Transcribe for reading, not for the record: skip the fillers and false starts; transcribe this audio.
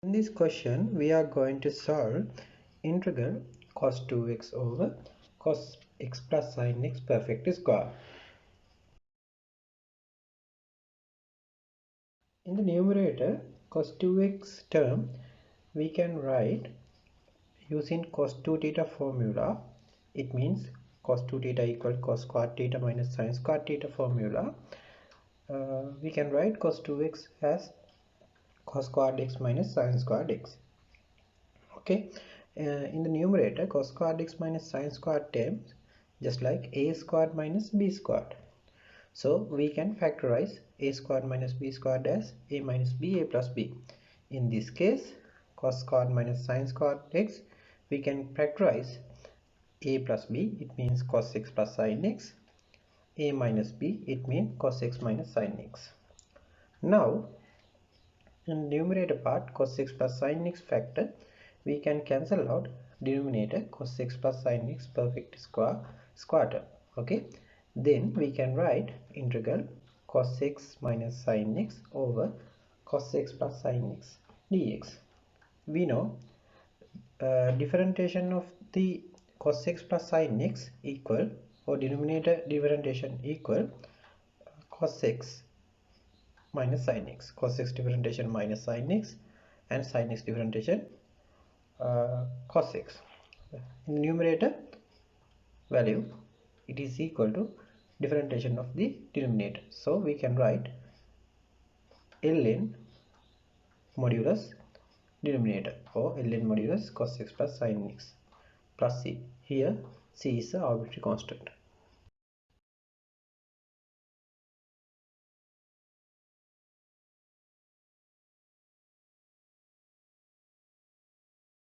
In this question, we are going to solve integral cos 2x over cos x plus sin x perfect square. In the numerator, cos 2x term, we can write using cos 2 theta formula. It means cos 2 theta equal cos square theta minus sin square theta formula. We can write cos 2x as cos squared x minus sin squared x. Okay, in the numerator, cos squared x minus sin squared terms just like a squared minus b squared. So we can factorize a squared minus b squared as a minus b a plus b. In this case, cos squared minus sin squared x, we can factorize a plus b, it means cos x plus sin x. A minus b, it means cos x minus sin x. Now, in numerator part, cos x plus sin x factor, we can cancel out denominator cos x plus sin x perfect square term. Okay, then we can write integral cos x minus sin x over cos x plus sin x dx. We know differentiation of the cos x plus sin x equal, or denominator differentiation equal cos x minus sin x, cos x differentiation minus sin x, and sin x differentiation cos x. In the numerator value, it is equal to differentiation of the denominator. So we can write ln modulus denominator, or ln modulus cos x plus sin x plus c. Here c is the arbitrary constant.